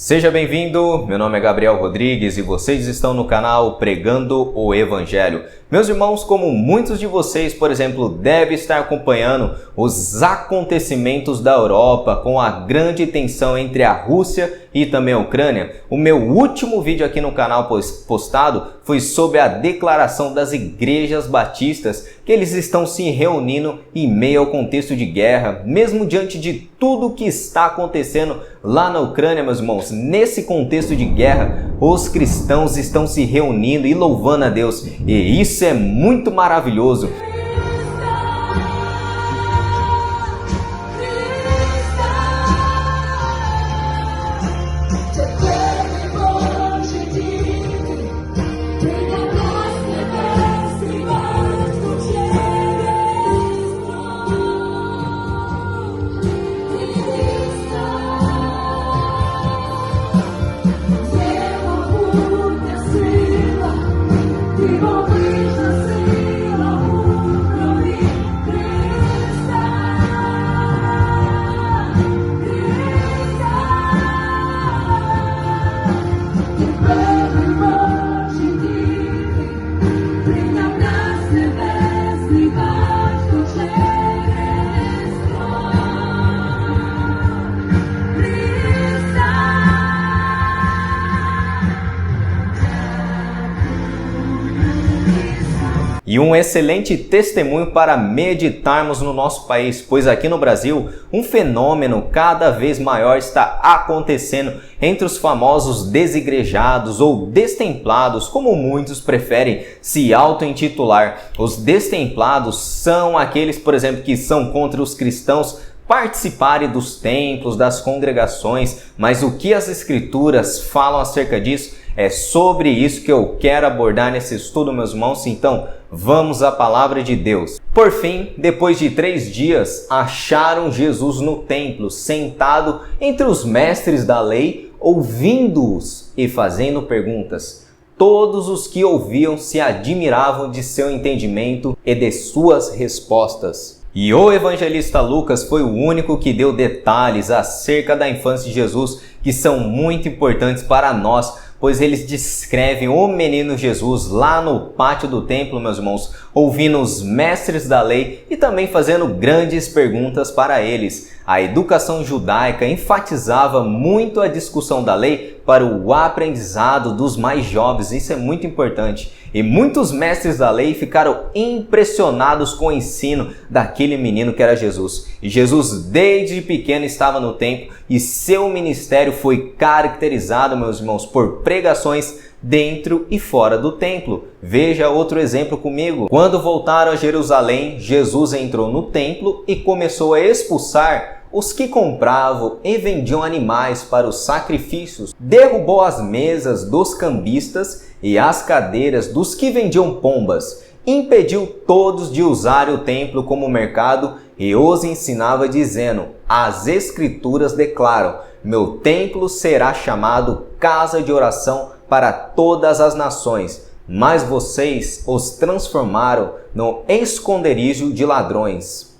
Seja bem-vindo, meu nome é Gabriel Rodrigues e vocês estão no canal Pregando o Evangelho. Meus irmãos, como muitos de vocês, por exemplo, devem estar acompanhando os acontecimentos da Europa com a grande tensão entre a Rússia e também a Ucrânia, o meu último vídeo aqui no canal postado foi sobre a declaração das igrejas batistas que eles estão se reunindo em meio ao contexto de guerra, mesmo diante de tudo o que está acontecendo lá na Ucrânia, meus irmãos. Nesse contexto de guerra, os cristãos estão se reunindo e louvando a Deus, e isso é muito maravilhoso. E um excelente testemunho para meditarmos no nosso país, pois aqui no Brasil um fenômeno cada vez maior está acontecendo entre os famosos desigrejados ou destemplados, como muitos preferem se auto-intitular. Os destemplados são aqueles, por exemplo, que são contra os cristãos participarem dos templos, das congregações, mas o que as escrituras falam acerca disso? É sobre isso que eu quero abordar nesse estudo, meus irmãos. Então, vamos à palavra de Deus. Por fim, depois de 3 dias, acharam Jesus no templo, sentado entre os mestres da lei, ouvindo-os e fazendo perguntas. Todos os que ouviam se admiravam de seu entendimento e de suas respostas. E o evangelista Lucas foi o único que deu detalhes acerca da infância de Jesus que são muito importantes para nós, pois eles descrevem o menino Jesus lá no pátio do templo, meus irmãos, ouvindo os mestres da lei e também fazendo grandes perguntas para eles. A educação judaica enfatizava muito a discussão da lei para o aprendizado dos mais jovens, isso é muito importante. E muitos mestres da lei ficaram impressionados com o ensino daquele menino que era Jesus. E Jesus desde pequeno estava no templo e seu ministério foi caracterizado, meus irmãos, por pregações dentro e fora do templo. Veja outro exemplo comigo. Quando voltaram a Jerusalém, Jesus entrou no templo e começou a expulsar os que compravam e vendiam animais para os sacrifícios, derrubou as mesas dos cambistas e as cadeiras dos que vendiam pombas, impediu todos de usarem o templo como mercado e os ensinava dizendo: as escrituras declaram, meu templo será chamado casa de oração para todas as nações, mas vocês os transformaram no esconderijo de ladrões.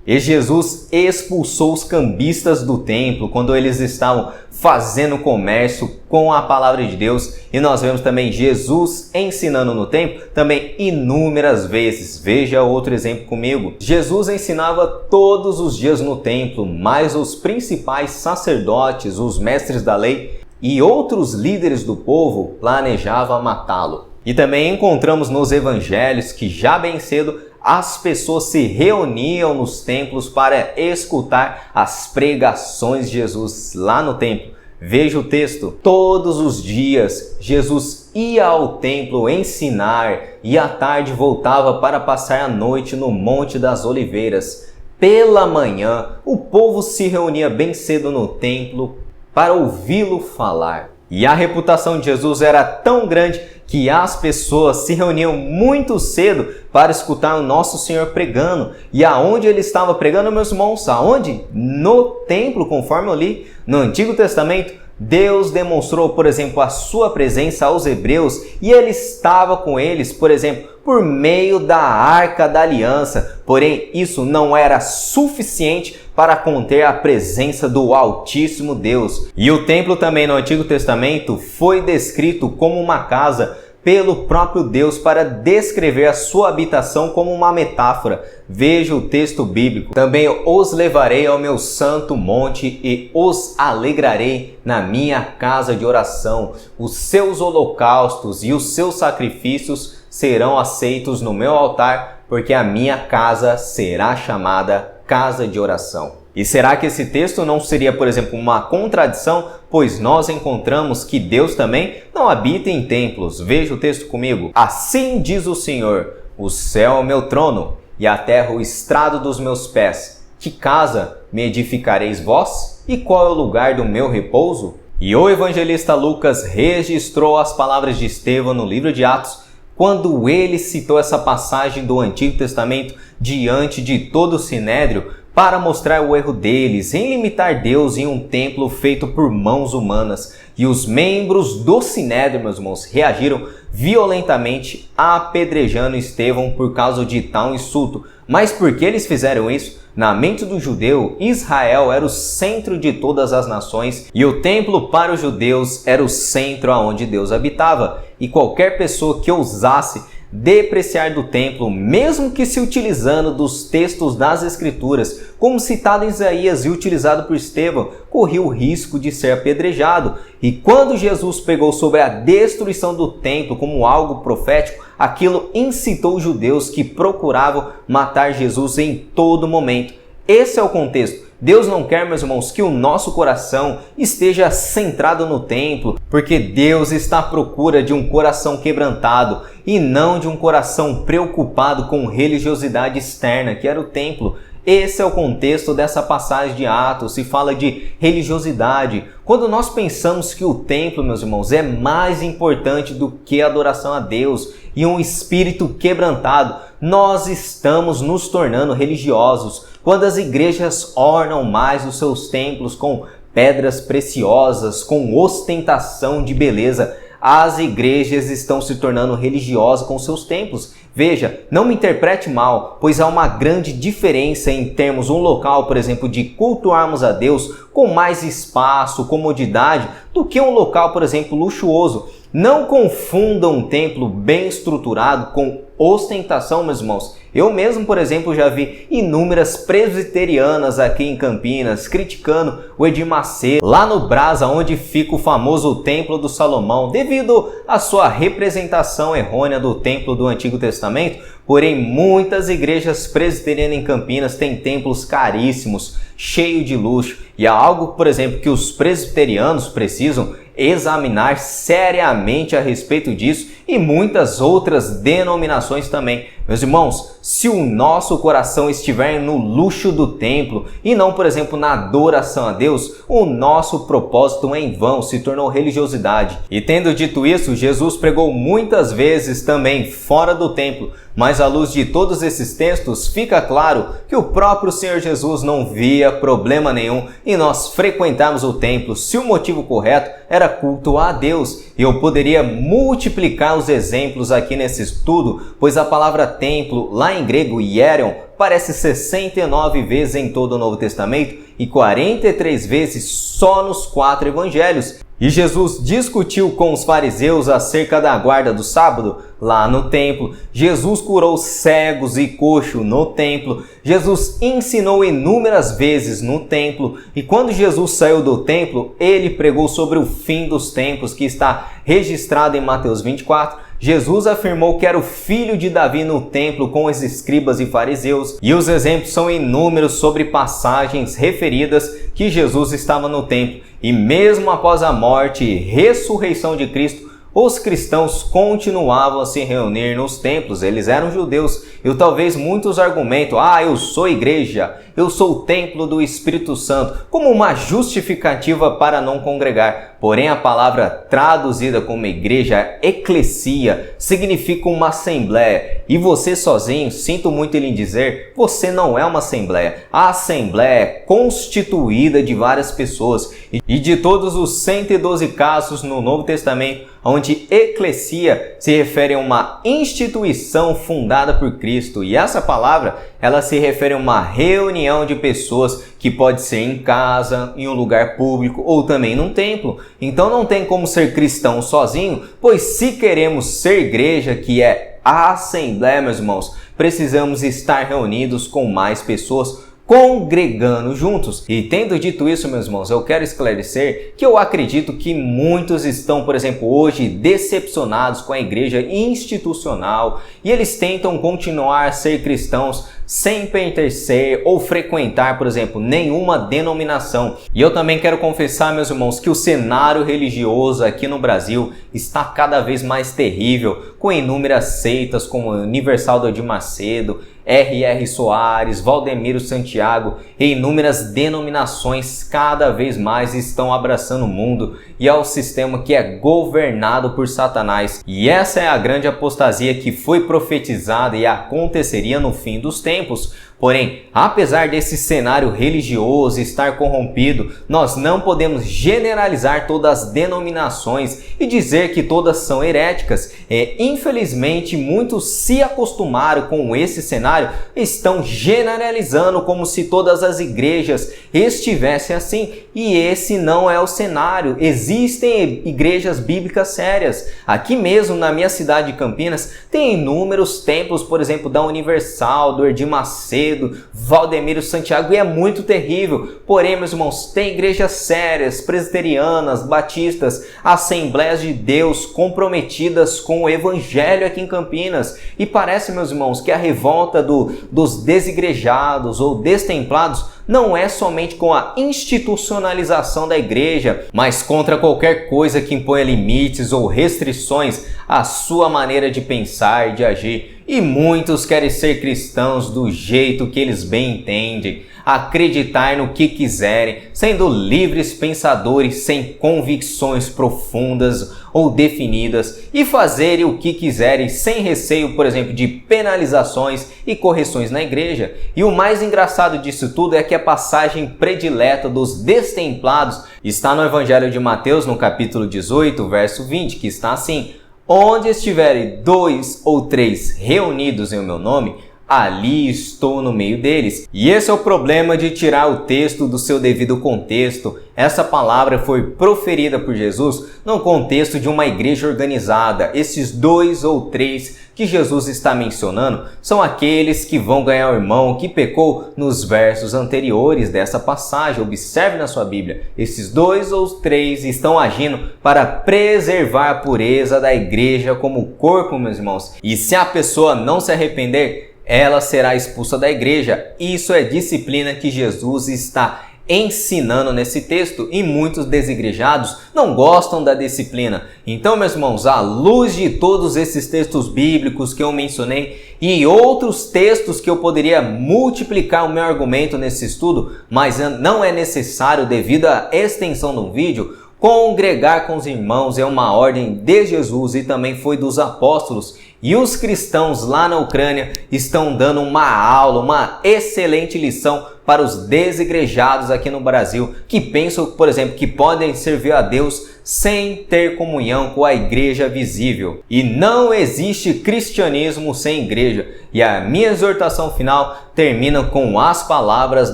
E Jesus expulsou os cambistas do templo quando eles estavam fazendo comércio com a palavra de Deus. E nós vemos também Jesus ensinando no templo também inúmeras vezes. Veja outro exemplo comigo. Jesus ensinava todos os dias no templo, mas os principais sacerdotes, os mestres da lei e outros líderes do povo planejavam matá-lo. E também encontramos nos evangelhos que já bem cedo as pessoas se reuniam nos templos para escutar as pregações de Jesus lá no templo. Veja o texto. Todos os dias Jesus ia ao templo ensinar e à tarde voltava para passar a noite no Monte das Oliveiras. Pela manhã, o povo se reunia bem cedo no templo para ouvi-lo falar. E a reputação de Jesus era tão grande que as pessoas se reuniam muito cedo para escutar o nosso Senhor pregando. E aonde ele estava pregando, meus irmãos? Aonde? No templo, conforme eu li no Antigo Testamento. Deus demonstrou, por exemplo, a sua presença aos hebreus e ele estava com eles, por exemplo, por meio da Arca da Aliança. Porém, isso não era suficiente para conter a presença do Altíssimo Deus. E o templo também no Antigo Testamento foi descrito como uma casa pelo próprio Deus para descrever a sua habitação como uma metáfora. Veja o texto bíblico. Também os levarei ao meu santo monte e os alegrarei na minha casa de oração. Os seus holocaustos e os seus sacrifícios serão aceitos no meu altar, porque a minha casa será chamada casa de oração. E será que esse texto não seria, por exemplo, uma contradição? Pois nós encontramos que Deus também não habita em templos. Veja o texto comigo. Assim diz o Senhor: o céu é o meu trono e a terra o estrado dos meus pés. Que casa me edificareis vós? E qual é o lugar do meu repouso? E o evangelista Lucas registrou as palavras de Estevão no livro de Atos, quando ele citou essa passagem do Antigo Testamento diante de todo o Sinédrio, para mostrar o erro deles em limitar Deus em um templo feito por mãos humanas. E os membros do Sinédrio, meus irmãos, reagiram violentamente apedrejando Estevão por causa de tal insulto. Mas por que eles fizeram isso? Na mente do judeu, Israel era o centro de todas as nações e o templo para os judeus era o centro aonde Deus habitava. E qualquer pessoa que ousasse depreciar do templo, mesmo que se utilizando dos textos das Escrituras, como citado em Isaías e utilizado por Estevão, corria o risco de ser apedrejado. E quando Jesus pregou sobre a destruição do templo como algo profético, aquilo incitou os judeus que procuravam matar Jesus em todo momento. Esse é o contexto. Deus não quer, meus irmãos, que o nosso coração esteja centrado no templo, porque Deus está à procura de um coração quebrantado e não de um coração preocupado com religiosidade externa, que era o templo. Esse é o contexto dessa passagem de Atos, se fala de religiosidade. Quando nós pensamos que o templo, meus irmãos, é mais importante do que a adoração a Deus e um espírito quebrantado, nós estamos nos tornando religiosos. Quando as igrejas ornam mais os seus templos com pedras preciosas, com ostentação de beleza, as igrejas estão se tornando religiosas com seus templos. Veja, não me interprete mal, pois há uma grande diferença em termos um local, por exemplo, de cultuarmos a Deus com mais espaço, comodidade, do que um local, por exemplo, luxuoso. Não confundam um templo bem estruturado com ostentação, meus irmãos. Eu mesmo, por exemplo, já vi inúmeras presbiterianas aqui em Campinas criticando o Edir Macedo, lá no Brasa, onde fica o famoso Templo do Salomão, devido à sua representação errônea do templo do Antigo Testamento. Porém, muitas igrejas presbiterianas em Campinas têm templos caríssimos, cheios de luxo, e é algo, por exemplo, que os presbiterianos precisam examinar seriamente a respeito disso, e muitas outras denominações também. Meus irmãos, se o nosso coração estiver no luxo do templo e não, por exemplo, na adoração a Deus, o nosso propósito em vão se tornou religiosidade. E tendo dito isso, Jesus pregou muitas vezes também fora do templo, mas à luz de todos esses textos fica claro que o próprio Senhor Jesus não via problema nenhum em nós frequentarmos o templo, se o motivo correto era culto a Deus. E eu poderia multiplicar os exemplos aqui nesse estudo, pois a palavra templo, lá em grego hierion, aparece 69 vezes em todo o Novo Testamento e 43 vezes só nos 4 evangelhos. E Jesus discutiu com os fariseus acerca da guarda do sábado lá no templo. Jesus curou cegos e coxos no templo. Jesus ensinou inúmeras vezes no templo. E quando Jesus saiu do templo, ele pregou sobre o fim dos tempos, que está registrado em Mateus 24. Jesus afirmou que era o filho de Davi no templo com os escribas e fariseus. E os exemplos são inúmeros sobre passagens referidas que Jesus estava no templo. E mesmo após a morte e ressurreição de Cristo, os cristãos continuavam a se reunir nos templos. Eles eram judeus. E talvez muitos argumentam: eu sou igreja, eu sou o templo do Espírito Santo, como uma justificativa para não congregar. Porém, a palavra traduzida como igreja, eclesia, significa uma assembleia. E você sozinho, sinto muito em lhe dizer, você não é uma assembleia. A assembleia é constituída de várias pessoas. E de todos os 112 casos no Novo Testamento, onde eclesia se refere a uma instituição fundada por Cristo. E essa palavra, ela se refere a uma reunião de pessoas que pode ser em casa, em um lugar público ou também num templo. Então não tem como ser cristão sozinho, pois se queremos ser igreja, que é a assembleia, meus irmãos, precisamos estar reunidos com mais pessoas, congregando juntos. E tendo dito isso, meus irmãos, eu quero esclarecer que eu acredito que muitos estão, por exemplo, hoje decepcionados com a igreja institucional e eles tentam continuar a ser cristãos sem pertencer ou frequentar, por exemplo, nenhuma denominação. E eu também quero confessar, meus irmãos, que o cenário religioso aqui no Brasil está cada vez mais terrível, com inúmeras seitas como Universal do Edir Macedo, R.R. Soares, Valdemiro Santiago e inúmeras denominações cada vez mais estão abraçando o mundo e é o sistema que é governado por Satanás. E essa é a grande apostasia que foi profetizada e aconteceria no fim dos tempos. Porém, apesar desse cenário religioso estar corrompido, nós não podemos generalizar todas as denominações e dizer que todas são heréticas. Infelizmente, muitos se acostumaram com esse cenário e estão generalizando como se todas as igrejas estivessem assim. E esse não é o cenário. Existem igrejas bíblicas sérias. Aqui mesmo na minha cidade de Campinas tem inúmeros templos, por exemplo, da Universal, do Edir Macedo, Valdemiro Santiago, e é muito terrível. Porém, meus irmãos, tem igrejas sérias, presbiterianas, batistas, Assembleias de Deus comprometidas com o evangelho aqui em Campinas. E parece, meus irmãos, que a revolta dos desigrejados ou destemplados não é somente com a institucionalização da igreja, mas contra qualquer coisa que imponha limites ou restrições à sua maneira de pensar e de agir. E muitos querem ser cristãos do jeito que eles bem entendem, acreditar no que quiserem, sendo livres pensadores sem convicções profundas ou definidas e fazerem o que quiserem sem receio, por exemplo, de penalizações e correções na igreja. E o mais engraçado disso tudo é que a passagem predileta dos destemplados está no Evangelho de Mateus, no capítulo 18, verso 20, que está assim: onde estiverem 2 ou 3 reunidos em meu nome, ali estou no meio deles. E esse é o problema de tirar o texto do seu devido contexto. Essa palavra foi proferida por Jesus no contexto de uma igreja organizada. Esses 2 ou 3 que Jesus está mencionando são aqueles que vão ganhar o irmão que pecou nos versos anteriores dessa passagem. Observe na sua Bíblia. Esses 2 ou 3 estão agindo para preservar a pureza da igreja como corpo, meus irmãos. E se a pessoa não se arrepender, ela será expulsa da igreja. Isso é disciplina que Jesus está ensinando nesse texto e muitos desigrejados não gostam da disciplina. Então, meus irmãos, à luz de todos esses textos bíblicos que eu mencionei e outros textos que eu poderia multiplicar o meu argumento nesse estudo, mas não é necessário devido à extensão do vídeo, congregar com os irmãos é uma ordem de Jesus e também foi dos apóstolos. E os cristãos lá na Ucrânia estão dando uma aula, uma excelente lição para os desigrejados aqui no Brasil, que pensam, por exemplo, que podem servir a Deus sem ter comunhão com a igreja visível. E não existe cristianismo sem igreja. E a minha exortação final termina com as palavras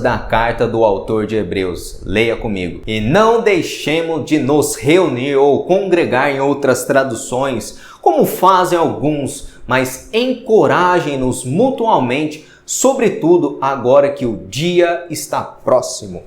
da carta do autor de Hebreus. Leia comigo. E não deixemos de nos reunir ou congregar em outras traduções, como fazem alguns, mas encorajem-nos mutuamente, sobretudo agora que o dia está próximo.